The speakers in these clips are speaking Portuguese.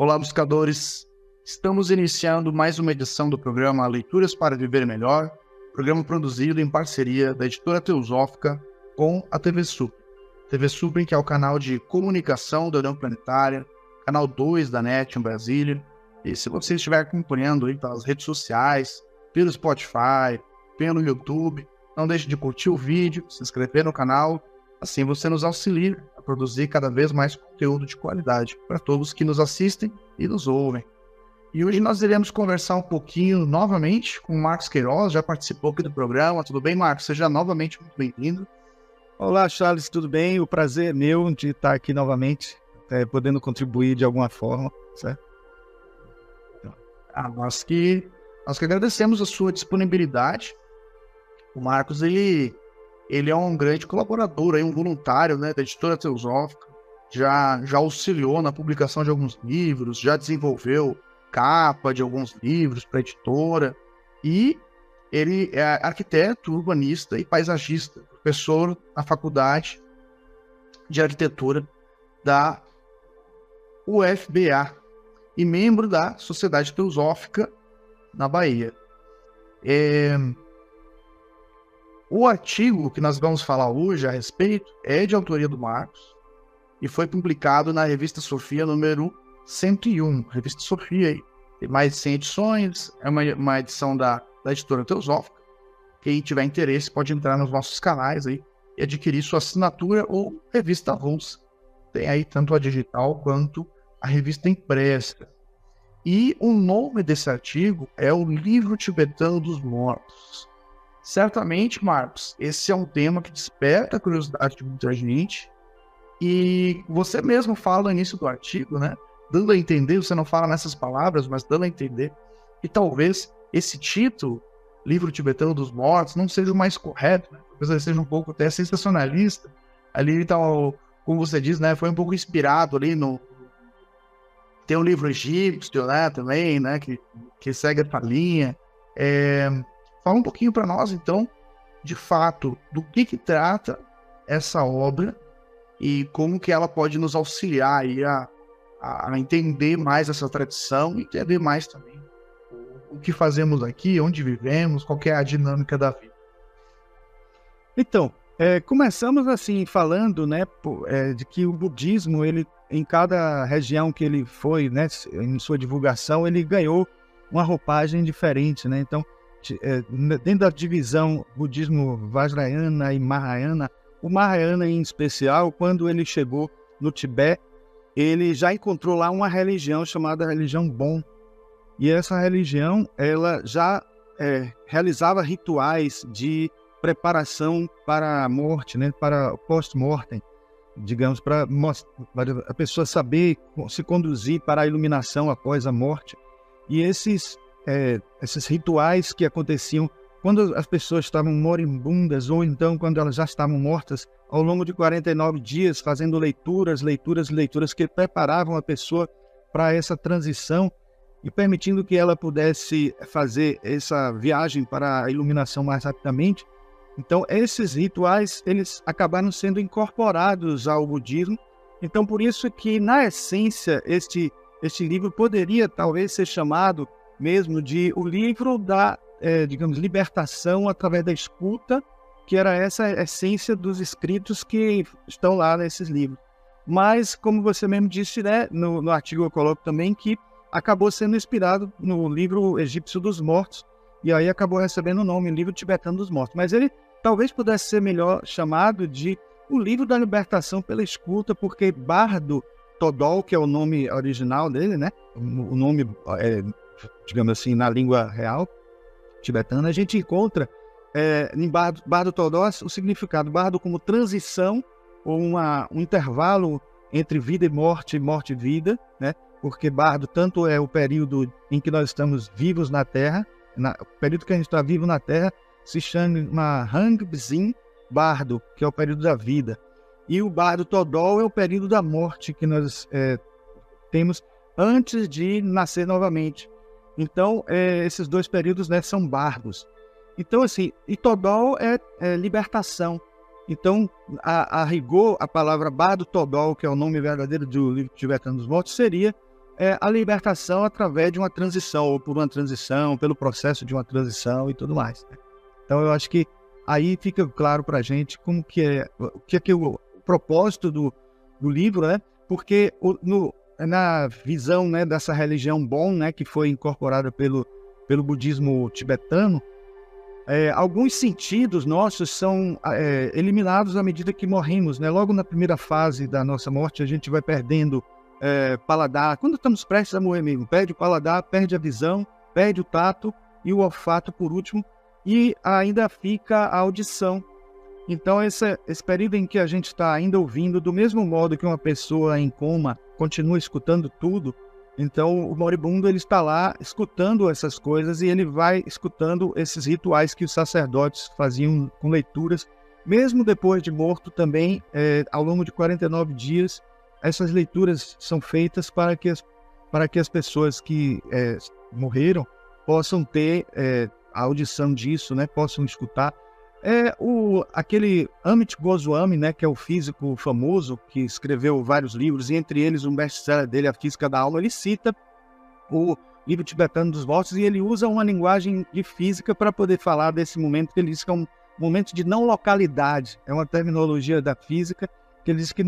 Olá, buscadores! Estamos iniciando mais uma edição do programa Leituras para Viver Melhor, programa produzido em parceria da editora Teosófica com a TV Supre. TV Supre, que é o canal de comunicação da União Planetária, canal 2 da NET em Brasília. E se você estiver acompanhando aí pelas redes sociais, pelo Spotify, pelo YouTube, não deixe de curtir o vídeo, se inscrever no canal. Assim você nos auxilia a produzir cada vez mais conteúdo de qualidade para todos que nos assistem e nos ouvem. E hoje nós iremos conversar um pouquinho novamente com o Marcos Queiroz, já participou aqui do programa. Tudo bem, Marcos? Seja novamente muito bem-vindo. Olá, Charles, tudo bem? O prazer é meu de estar aqui novamente, podendo contribuir de alguma forma, certo? Nós que agradecemos a sua disponibilidade. O Marcos, ele é um grande colaborador, um voluntário, né, da editora Teosófica, já auxiliou na publicação de alguns livros, já desenvolveu capa de alguns livros para a editora, e ele é arquiteto, urbanista e paisagista, professor na Faculdade de Arquitetura da UFBA e membro da Sociedade Teosófica na Bahia. O artigo que nós vamos falar hoje a respeito é de autoria do Marcos e foi publicado na Revista Sofia número 101. Revista Sofia tem mais de 100 edições, é uma edição da editora Teosófica. Quem tiver interesse pode entrar nos nossos canais aí e adquirir sua assinatura ou revista avulsa. Tem aí tanto a digital quanto a revista impressa. E o nome desse artigo é o Livro Tibetano dos Mortos. Certamente, Marcos, esse é um tema que desperta a curiosidade de muita gente, e você mesmo fala no início do artigo, né? Dando a entender, você não fala nessas palavras, mas dando a entender que talvez esse título, Livro Tibetano dos Mortos, não seja o mais correto, né? Talvez ele seja um pouco até sensacionalista. Ali, então, como você diz, né? Foi um pouco inspirado ali no... Tem um livro egípcio, né? Também, né? Que segue essa linha. Fala um pouquinho para nós, então, de fato, do que trata essa obra e como que ela pode nos auxiliar aí a entender mais essa tradição e entender mais também o que fazemos aqui, onde vivemos, qual que é a dinâmica da vida. Então, começamos assim falando, né, de que o budismo, ele, em cada região que ele foi, né, em sua divulgação, ele ganhou uma roupagem diferente, né? Então, dentro da divisão budismo Vajrayana e Mahayana, o Mahayana em especial, quando ele chegou no Tibete, ele já encontrou lá uma religião chamada religião Bon. E essa religião, ela já realizava rituais de preparação para a morte, né, para post-mortem, digamos, para a pessoa saber se conduzir para a iluminação após a morte. E esses rituais que aconteciam quando as pessoas estavam moribundas, ou então quando elas já estavam mortas, ao longo de 49 dias, fazendo leituras que preparavam a pessoa para essa transição e permitindo que ela pudesse fazer essa viagem para a iluminação mais rapidamente. Então, esses rituais, eles acabaram sendo incorporados ao budismo. Então, por isso que, na essência, este livro poderia talvez ser chamado mesmo de o livro da, digamos, libertação através da escuta, que era essa essência dos escritos que estão lá nesses livros. Mas, como você mesmo disse, né, no artigo eu coloco também que acabou sendo inspirado no livro egípcio dos mortos, e aí acabou recebendo o nome, Livro Tibetano dos Mortos. Mas ele talvez pudesse ser melhor chamado de o livro da libertação pela escuta, porque Bardo Todol, que é o nome original dele, né? O nome, digamos assim, na língua real tibetana, a gente encontra em Bardo Todol o significado Bardo como transição, ou um intervalo entre vida e morte e vida, né? Porque Bardo tanto é o período em que nós estamos vivos na Terra, o período que a gente está vivo na Terra se chama Hang Bzin Bardo, que é o período da vida. E o Bardo Todol é o período da morte que nós temos antes de nascer novamente. Então, esses dois períodos, né, são bardos. Então, assim, e Todol é libertação. Então, a rigor, a palavra Bardo Todol, que é o nome verdadeiro do Livro Tibetano dos Mortos, seria a libertação através de uma transição, ou por uma transição, pelo processo de uma transição e tudo mais, né? Então eu acho que aí fica claro para a gente como que é, o que é o propósito do livro, né? Porque na visão, né, dessa religião Bon, né, que foi incorporada pelo budismo tibetano, alguns sentidos nossos são eliminados à medida que morremos, né? Logo na primeira fase da nossa morte, a gente vai perdendo paladar. Quando estamos prestes a morrer mesmo, perde o paladar, perde a visão, perde o tato e o olfato por último, e ainda fica a audição. Então esse período em que a gente está ainda ouvindo, do mesmo modo que uma pessoa em coma continua escutando tudo, então o moribundo ele está lá escutando essas coisas e ele vai escutando esses rituais que os sacerdotes faziam com leituras, mesmo depois de morto também, ao longo de 49 dias, essas leituras são feitas para que as pessoas que morreram possam ter a audição disso, né, possam escutar. Aquele Amit Goswami, né, que é o físico famoso, que escreveu vários livros, e entre eles um best-seller dele, A Física da Alma, ele cita o livro tibetano dos mortos, e ele usa uma linguagem de física para poder falar desse momento, que ele diz que é um momento de não localidade, é uma terminologia da física, que ele diz que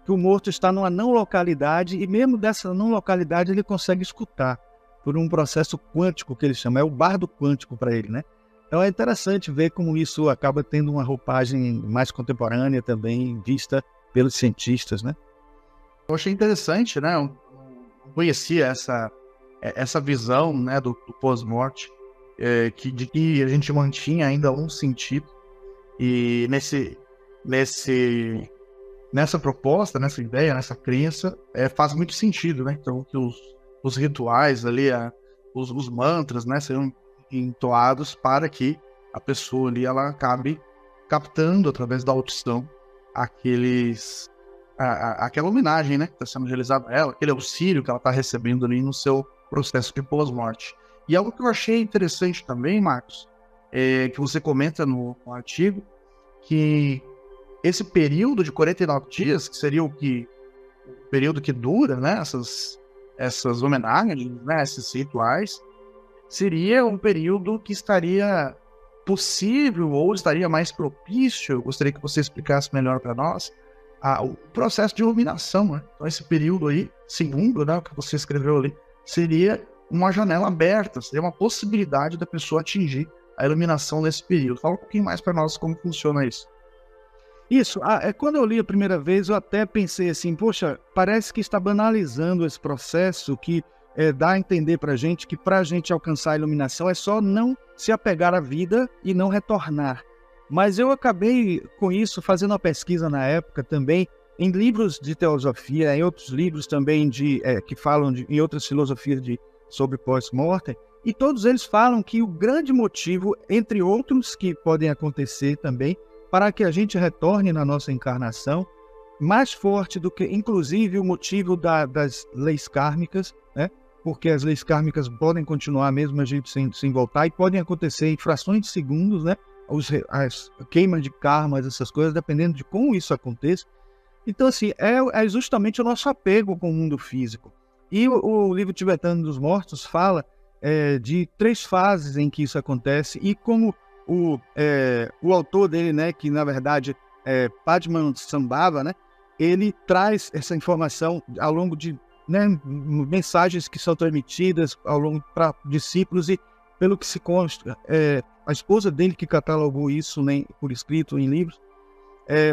o morto está numa não localidade, e mesmo dessa não localidade ele consegue escutar, por um processo quântico que ele chama, é o bardo quântico para ele, né? Então é interessante ver como isso acaba tendo uma roupagem mais contemporânea também, vista pelos cientistas, né? Eu achei interessante, né? Eu conhecia essa visão, né, do pós-morte, de que a gente mantinha ainda um sentido. E nessa proposta, nessa ideia, nessa crença, faz muito sentido, né? Então que os rituais ali, os mantras, né, seriam entoados para que a pessoa ali ela acabe captando através da audição aquela homenagem, né, que está sendo realizada a ela, aquele auxílio que ela está recebendo ali no seu processo de pós-morte. E algo que eu achei interessante também, Marcos, que você comenta no artigo, que esse período de 49 dias, que seria o período que dura, né, essas homenagens, né, esses rituais, seria um período que estaria possível ou estaria mais propício, eu gostaria que você explicasse melhor para nós, o processo de iluminação, né? Então esse período aí, segundo, né, o que você escreveu ali, seria uma janela aberta, seria uma possibilidade da pessoa atingir a iluminação nesse período. Fala um pouquinho mais para nós como funciona isso. Isso, quando eu li a primeira vez, eu até pensei assim, poxa, parece que está banalizando esse processo que dá a entender para a gente que para a gente alcançar a iluminação é só não se apegar à vida e não retornar. Mas eu acabei com isso fazendo uma pesquisa na época também, em livros de teosofia, em outros livros também que falam em outras filosofias sobre pós-mortem, e todos eles falam que o grande motivo, entre outros que podem acontecer também, para que a gente retorne na nossa encarnação, mais forte do que, inclusive, o motivo das leis kármicas, né? Porque as leis kármicas podem continuar mesmo a gente sem voltar, e podem acontecer em frações de segundos, né? As queimas de karmas, essas coisas, dependendo de como isso aconteça. Então, assim, é justamente o nosso apego com o mundo físico. E o livro tibetano dos mortos fala de 3 fases em que isso acontece, e como o autor dele, né, que na verdade é Padmasambhava, né, ele traz essa informação ao longo de, né, mensagens que são transmitidas ao longo para discípulos, e pelo que se consta, a esposa dele que catalogou isso, né, por escrito em livros,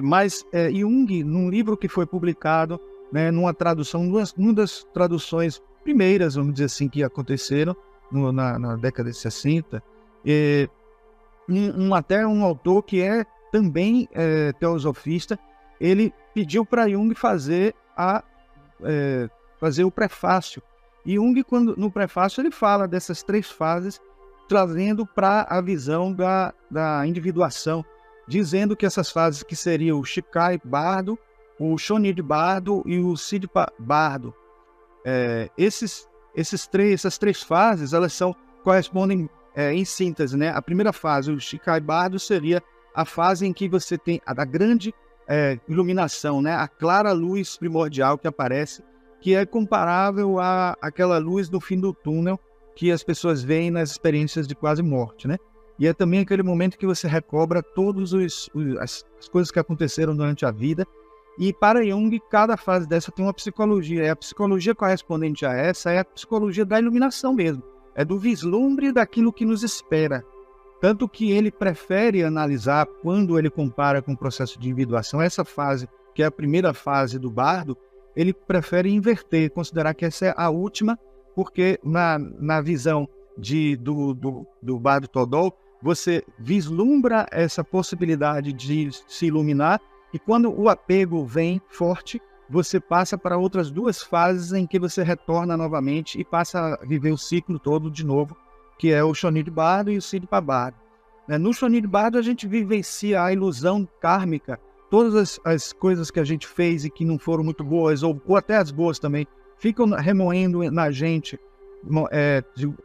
mas Jung, num livro que foi publicado, né, numa tradução, numa das traduções primeiras, vamos dizer assim, que aconteceram na década de 60, até um autor que é também teosofista, ele pediu para Jung fazer o prefácio. E Jung, no prefácio, ele fala dessas 3 fases, trazendo para a visão da individuação, dizendo que essas fases que seriam o Shikai Bardo, o Shonid Bardo e o Sidpa Bardo, essas 3 fases, elas correspondem em síntese, né? A primeira fase, o Shikai Bardo, seria a fase em que você tem a grande iluminação, né? A clara luz primordial que aparece que é comparável àquela luz no fim do túnel que as pessoas veem nas experiências de quase morte, né? E é também aquele momento que você recobra todas as coisas que aconteceram durante a vida. E para Jung, cada fase dessa tem uma psicologia. E a psicologia correspondente a essa é a psicologia da iluminação mesmo. É do vislumbre daquilo que nos espera. Tanto que ele prefere analisar, quando ele compara com o processo de individuação, essa fase, que é a primeira fase do bardo, ele prefere inverter, considerar que essa é a última, porque na visão do bardo Todol, você vislumbra essa possibilidade de se iluminar, e quando o apego vem forte, você passa para outras duas fases em que você retorna novamente e passa a viver o ciclo todo de novo, que é o Shonid Bardo e o Sidpa Bardo. No Shonid Bardo a gente vivencia a ilusão kármica, todas as coisas que a gente fez e que não foram muito boas, ou até as boas também, ficam remoendo na gente,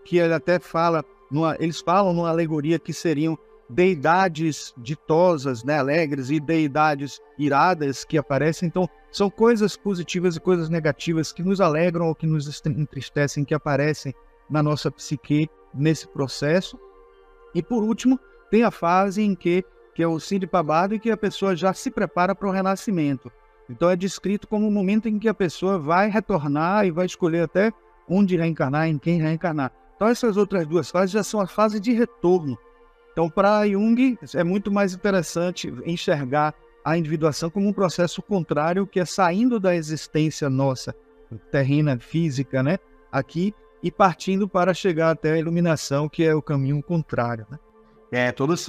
que ele até fala, eles falam numa alegoria que seriam deidades ditosas, né, alegres, e deidades iradas que aparecem. Então, são coisas positivas e coisas negativas que nos alegram ou que nos entristecem, que aparecem na nossa psique nesse processo. E, por último, tem a fase em que é o Sidpa Bardo, e que a pessoa já se prepara para o renascimento. Então, é descrito como o momento em que a pessoa vai retornar e vai escolher até onde reencarnar, em quem reencarnar. Então, essas outras duas fases já são a fase de retorno. Então, para Jung, é muito mais interessante enxergar a individuação como um processo contrário, que é saindo da existência nossa, terrena, física, né, aqui, e partindo para chegar até a iluminação, que é o caminho contrário, né? Todas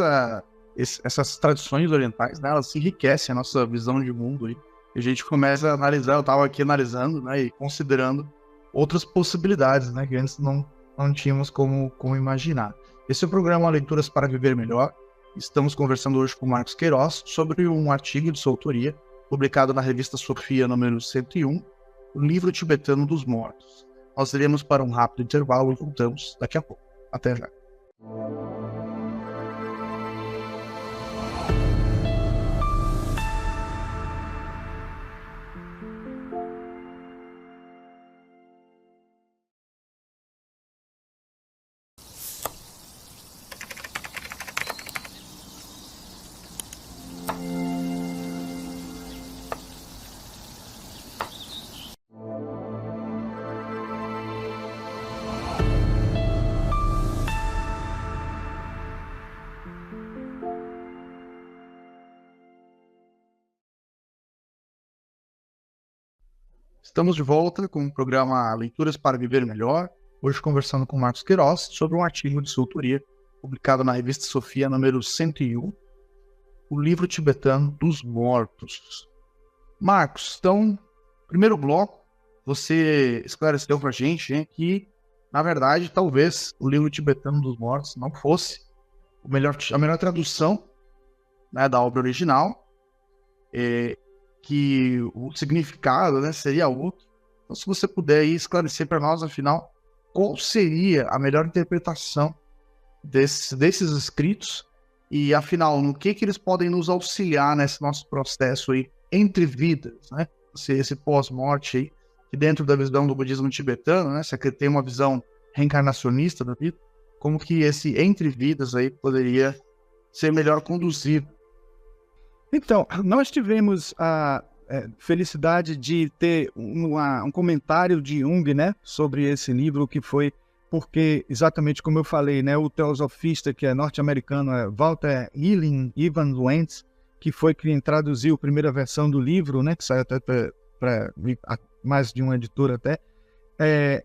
essas tradições orientais, né, elas enriquecem a nossa visão de mundo. E a gente começa a analisar, eu estava aqui analisando, né, e considerando outras possibilidades, né, que antes não tínhamos como imaginar. Esse é o programa Leituras para Viver Melhor. Estamos conversando hoje com o Marcos Queiroz sobre um artigo de sua autoria, publicado na revista Sofia, número 101, o livro tibetano dos mortos. Nós iremos para um rápido intervalo e voltamos daqui a pouco. Até já. Estamos de volta com o programa Leituras para Viver Melhor, hoje conversando com o Marcos Queiroz sobre um artigo de sua autoria, publicado na revista Sofia, número 101, o livro tibetano dos mortos. Marcos, então, primeiro bloco, você esclareceu para a gente que, na verdade, talvez o livro tibetano dos mortos não fosse a melhor tradução, né, da obra original, que o significado, né, seria outro. Então, se você puder aí esclarecer para nós, afinal, qual seria a melhor interpretação desses escritos e, afinal, no que eles podem nos auxiliar nesse nosso processo aí entre vidas, né? Esse pós-morte aí, que dentro da visão do budismo tibetano, né, você tem uma visão reencarnacionista da vida, como que esse entre vidas aí poderia ser melhor conduzido. Então, nós tivemos a felicidade de ter um comentário de Jung, né, sobre esse livro, que foi porque, exatamente como eu falei, né, o teosofista que é norte-americano é Walter Ivan Luentz, que foi quem traduziu a primeira versão do livro, né, que saiu até para mais de uma editora até,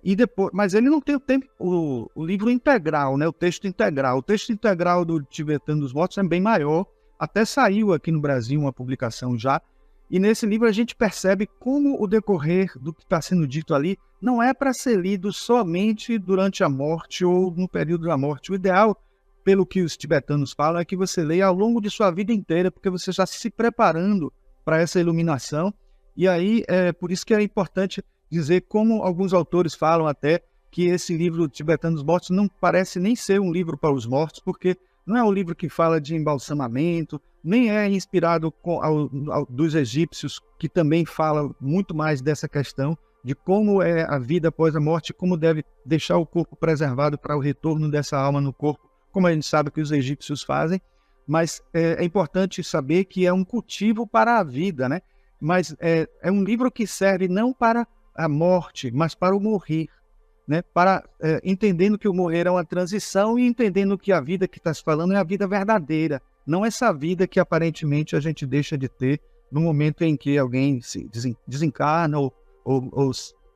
e depois, mas ele não tem o livro integral, né, o texto integral. O texto integral do Tibetano dos Mortos é bem maior. Até saiu aqui no Brasil uma publicação já, e nesse livro a gente percebe como o decorrer do que está sendo dito ali não é para ser lido somente durante a morte ou no período da morte. O ideal, pelo que os tibetanos falam, é que você leia ao longo de sua vida inteira, porque você está se preparando para essa iluminação. E aí, por isso que é importante dizer, como alguns autores falam até, que esse livro Tibetano dos Mortos não parece nem ser um livro para os mortos, porque não é um livro que fala de embalsamamento, nem é inspirado dos egípcios, que também fala muito mais dessa questão de como é a vida após a morte, como deve deixar o corpo preservado para o retorno dessa alma no corpo, como a gente sabe que os egípcios fazem, mas é importante saber que é um cultivo para a vida, né? Mas é um livro que serve não para a morte, mas para o morrer, né? Para entendendo que o morrer é uma transição e entendendo que a vida que está se falando é a vida verdadeira, não essa vida que aparentemente a gente deixa de ter no momento em que alguém se desencarna ou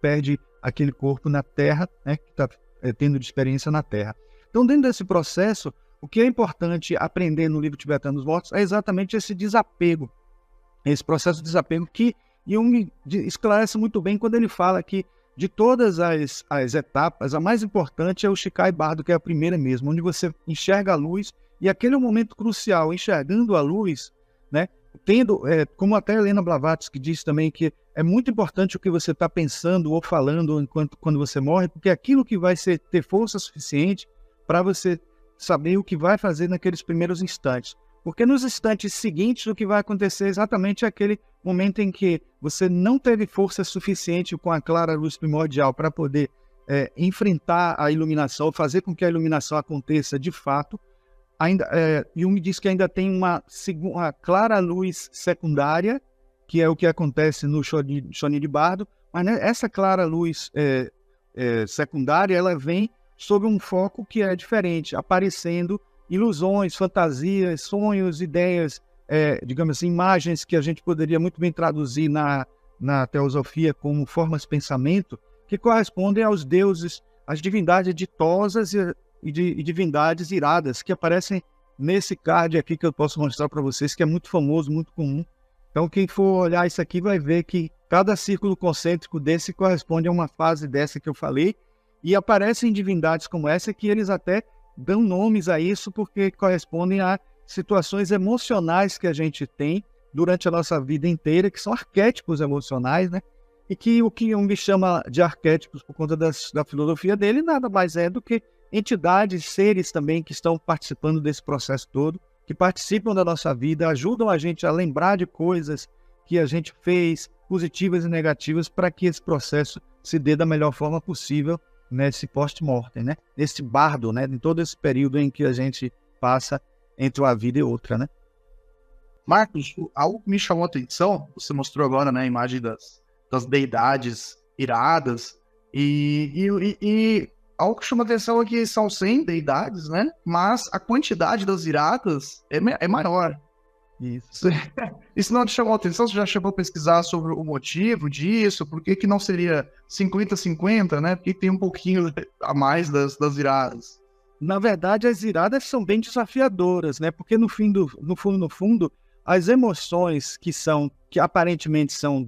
perde aquele corpo na Terra, né? Que está tendo de experiência na Terra. Então, dentro desse processo, o que é importante aprender no livro Tibetano dos Mortos é exatamente esse desapego, esse processo de desapego que Jung esclarece muito bem quando ele fala que de todas as etapas, a mais importante é o Shikai Bardo, que é a primeira mesmo, onde você enxerga a luz, e aquele é um momento crucial, enxergando a luz, né, tendo, como até Helena Blavatsky diz também, que é muito importante o que você está pensando ou falando quando você morre, porque é aquilo que vai ter força suficiente para você saber o que vai fazer naqueles primeiros instantes. Porque nos instantes seguintes, o que vai acontecer exatamente é aquele momento em que você não teve força suficiente com a clara luz primordial para poder enfrentar a iluminação, fazer com que a iluminação aconteça de fato. Jung diz que ainda tem uma clara luz secundária, que é o que acontece no Shonin de Bardo, mas né, essa clara luz secundária, ela vem sob um foco que é diferente, aparecendo ilusões, fantasias, sonhos, ideias, digamos assim, imagens que a gente poderia muito bem traduzir na teosofia como formas de pensamento, que correspondem aos deuses, às divindades ditosas e divindades iradas, que aparecem nesse card aqui que eu posso mostrar para vocês, que é muito famoso, muito comum. Então, quem for olhar isso aqui vai ver que cada círculo concêntrico desse corresponde a uma fase dessa que eu falei, e aparecem divindades como essa que eles até dão nomes a isso porque correspondem a situações emocionais que a gente tem durante a nossa vida inteira, que são arquétipos emocionais, né? E que o que Jung chama de arquétipos por conta da filosofia dele nada mais é do que entidades, seres também que estão participando desse processo todo, que participam da nossa vida, ajudam a gente a lembrar de coisas que a gente fez, positivas e negativas, para que esse processo se dê da melhor forma possível nesse post-mortem, né? Nesse bardo, né? Em todo esse período em que a gente passa entre uma vida e outra, né? Marcos, algo que me chamou a atenção, você mostrou agora, né, a imagem das deidades iradas, e algo que chama a atenção é que são 100 deidades, né? Mas a quantidade das iradas é maior. Isso. Isso não te chamou a atenção? Você já chegou a pesquisar sobre o motivo disso? Por que não seria 50-50, né? Por que tem um pouquinho a mais das iradas? Na verdade, as iradas são bem desafiadoras, né? Porque no fundo, as emoções que aparentemente são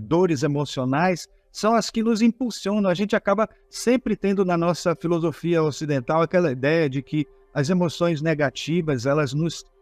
dores emocionais, são as que nos impulsionam. A gente acaba sempre tendo na nossa filosofia ocidental aquela ideia de que as emoções negativas, elas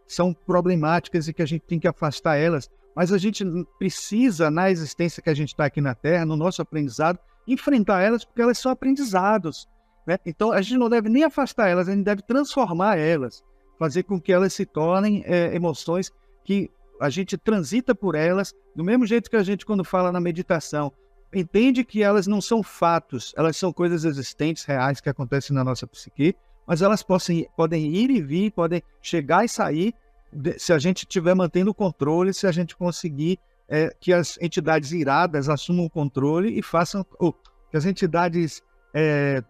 são problemáticas e que a gente tem que afastar elas, mas a gente precisa, na existência que a gente está aqui na Terra, no nosso aprendizado, enfrentar elas porque elas são aprendizados, né? Então a gente não deve nem afastar elas, a gente deve transformar elas, fazer com que elas se tornem emoções que a gente transita por elas, do mesmo jeito que a gente, quando fala na meditação, entende que elas não são fatos, elas são coisas existentes, reais, que acontecem na nossa psique, mas elas podem ir e vir, podem chegar e sair, se a gente estiver mantendo o controle, se a gente conseguir que as entidades iradas assumam o controle e façam, que as entidades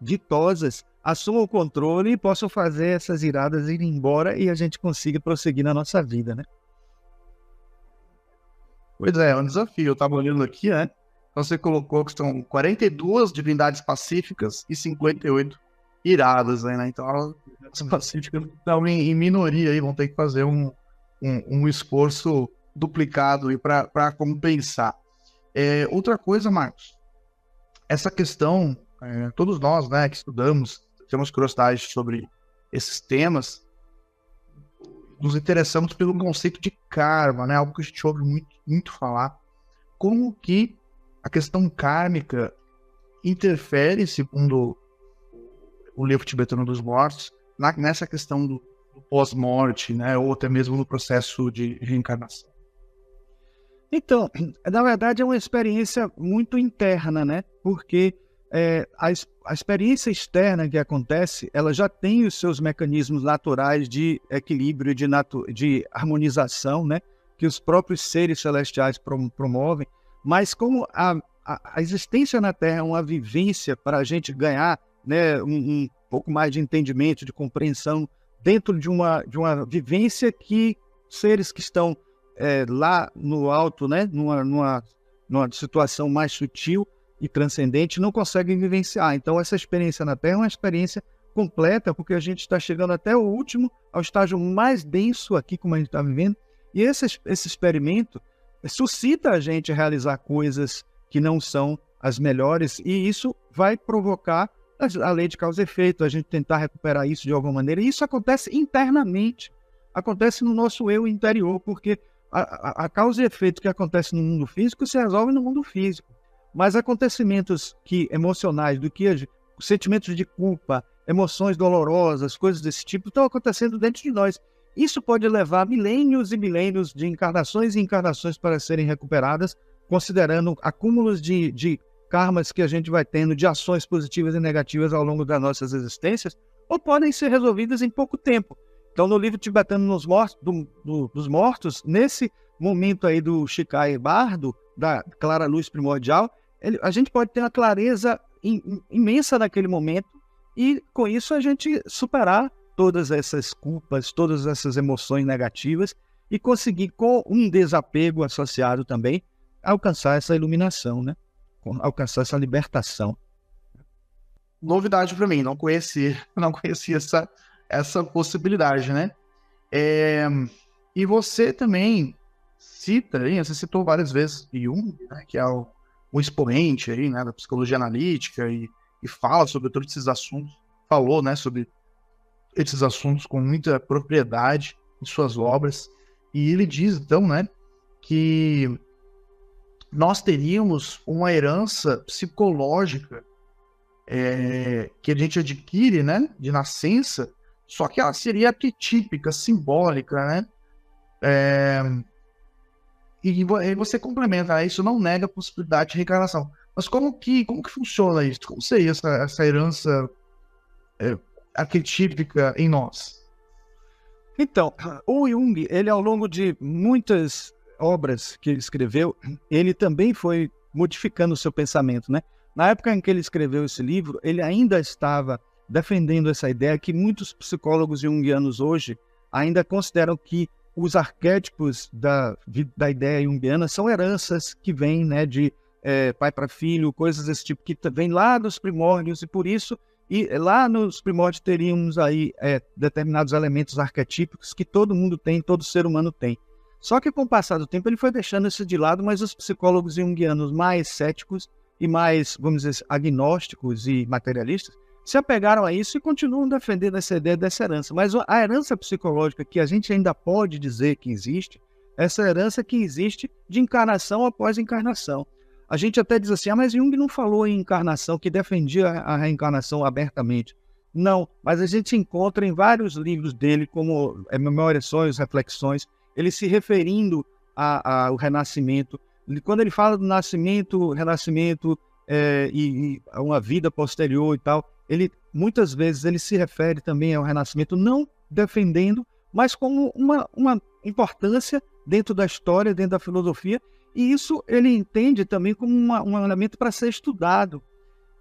ditosas assumam o controle e possam fazer essas iradas irem embora e a gente consiga prosseguir na nossa vida, né? Pois é um desafio. Eu estava olhando aqui, né? Então você colocou que são 42 divindades pacíficas e 58 iradas, né? Então as pacíficas estão em minoria aí, vão ter que fazer um esforço duplicado para compensar. Outra coisa, Marcos, essa questão, todos nós, né, que estudamos, temos curiosidade sobre esses temas, nos interessamos pelo conceito de karma, né? Algo que a gente ouve muito falar. Como que a questão kármica interfere, segundo o livro Tibetano dos Mortos, nessa questão do pós-morte, né? Ou até mesmo no processo de reencarnação? Então, na verdade, é uma experiência muito interna, né? Porque a experiência externa que acontece, ela já tem os seus mecanismos naturais de equilíbrio, de harmonização, né? Que os próprios seres celestiais promovem. Mas como a existência na Terra é uma vivência para a gente ganhar, né, um pouco mais de entendimento, de compreensão, dentro de uma vivência que seres que estão lá no alto, né, numa situação mais sutil e transcendente, não conseguem vivenciar. Então, essa experiência na Terra é uma experiência completa, porque a gente está chegando até o último, ao estágio mais denso aqui, como a gente está vivendo, e esse experimento suscita a gente a realizar coisas que não são as melhores, e isso vai provocar a lei de causa e efeito, a gente tentar recuperar isso de alguma maneira, e isso acontece internamente, acontece no nosso eu interior, porque a causa e efeito que acontece no mundo físico se resolve no mundo físico, mas acontecimentos emocionais, sentimentos de culpa, emoções dolorosas, coisas desse tipo, estão acontecendo dentro de nós. Isso pode levar milênios e milênios de encarnações e encarnações para serem recuperadas, considerando acúmulos de karmas que a gente vai tendo, de ações positivas e negativas ao longo das nossas existências, ou podem ser resolvidas em pouco tempo. Então, no livro tibetano dos mortos, nesse momento aí do Shikai Bardo, da clara luz primordial, a gente pode ter uma clareza imensa naquele momento e, com isso, a gente superar todas essas culpas, todas essas emoções negativas e conseguir, com um desapego associado também, alcançar essa iluminação, né? Alcançar essa libertação. Novidade para mim, não conhecia essa possibilidade, né? E você também cita, você citou várias vezes Jung, né, que é o expoente aí, né, da psicologia analítica e fala sobre todos esses assuntos, falou, né, sobre esses assuntos com muita propriedade em suas obras, e ele diz, então, né, que nós teríamos uma herança psicológica que a gente adquire, né, de nascença, só que ela seria arquetípica, simbólica, né? E você complementa, isso não nega a possibilidade de reencarnação. Mas como que funciona isso? Como seria essa herança arquetípica em nós? Então, o Jung, ele ao longo de muitas obras que ele escreveu, ele também foi modificando o seu pensamento, né? Na época em que ele escreveu esse livro, ele ainda estava defendendo essa ideia que muitos psicólogos junguianos hoje ainda consideram que os arquétipos da ideia junguiana são heranças que vêm, né, de pai para filho, coisas desse tipo, que vêm lá dos primórdios, e por isso, lá nos primórdios teríamos aí determinados elementos arquetípicos que todo mundo tem, todo ser humano tem. Só que com o passar do tempo ele foi deixando isso de lado, mas os psicólogos junguianos mais céticos e mais, vamos dizer, agnósticos e materialistas se apegaram a isso e continuam defendendo essa ideia dessa herança. Mas a herança psicológica que a gente ainda pode dizer que existe, essa herança que existe de encarnação após encarnação. A gente até diz assim, mas Jung não falou em encarnação, que defendia a reencarnação abertamente. Não, mas a gente encontra em vários livros dele, como Memórias, Sonhos, Reflexões, ele se referindo ao renascimento. Quando ele fala do nascimento, renascimento e uma vida posterior e tal, muitas vezes ele se refere também ao renascimento, não defendendo, mas como uma importância dentro da história, dentro da filosofia, e isso ele entende também como um elemento para ser estudado.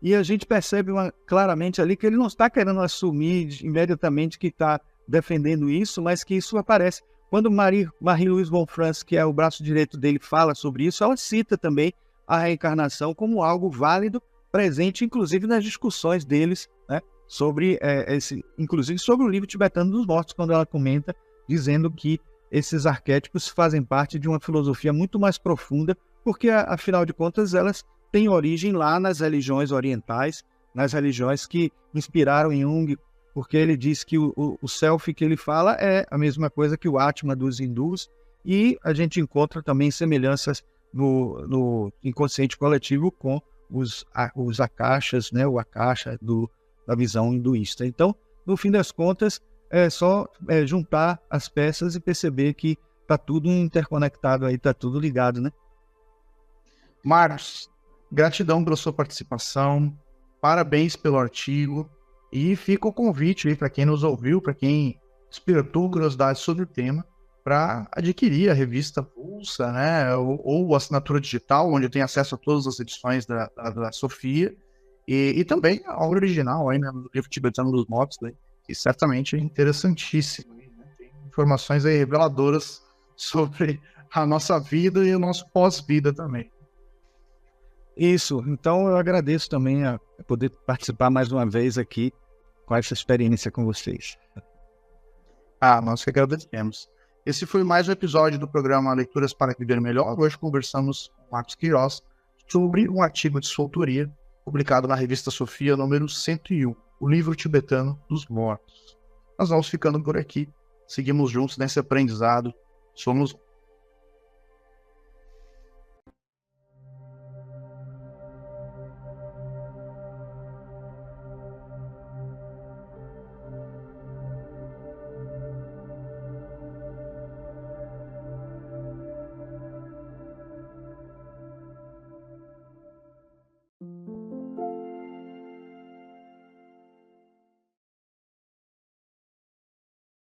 E a gente percebe claramente ali que ele não está querendo assumir imediatamente que está defendendo isso, mas que isso aparece. Quando Marie-Louise von Franz, que é o braço direito dele, fala sobre isso, ela cita também a reencarnação como algo válido, presente inclusive nas discussões deles, né, sobre inclusive sobre o livro tibetano dos mortos, quando ela comenta, dizendo que esses arquétipos fazem parte de uma filosofia muito mais profunda, porque afinal de contas elas têm origem lá nas religiões orientais, nas religiões que inspiraram em Jung, porque ele diz que o self que ele fala é a mesma coisa que o Atma dos hindus, e a gente encontra também semelhanças no inconsciente coletivo com os akashas, né, o akasha da visão hinduísta. Então, no fim das contas, é só juntar as peças e perceber que tá tudo interconectado aí, tá tudo ligado, né? Marcos, gratidão pela sua participação, parabéns pelo artigo, e fica o convite aí para quem nos ouviu, para quem despertou curiosidade sobre o tema, para adquirir a revista Pulsa, né, ou a assinatura digital, onde tem acesso a todas as edições da Sofia, e também a obra original, aí, né, do livro tibetano dos Motos, que certamente é interessantíssimo, né? Tem informações aí reveladoras sobre a nossa vida e o nosso pós-vida também. Isso, então eu agradeço também a poder participar mais uma vez aqui com essa experiência com vocês. Nós que agradecemos. Esse foi mais um episódio do programa Leituras para Viver Melhor. Hoje conversamos com Marcos Queiroz sobre um artigo de sua autoria, publicado na revista Sofia, número 101, o livro tibetano dos mortos. Nós vamos ficando por aqui. Seguimos juntos nesse aprendizado. Somos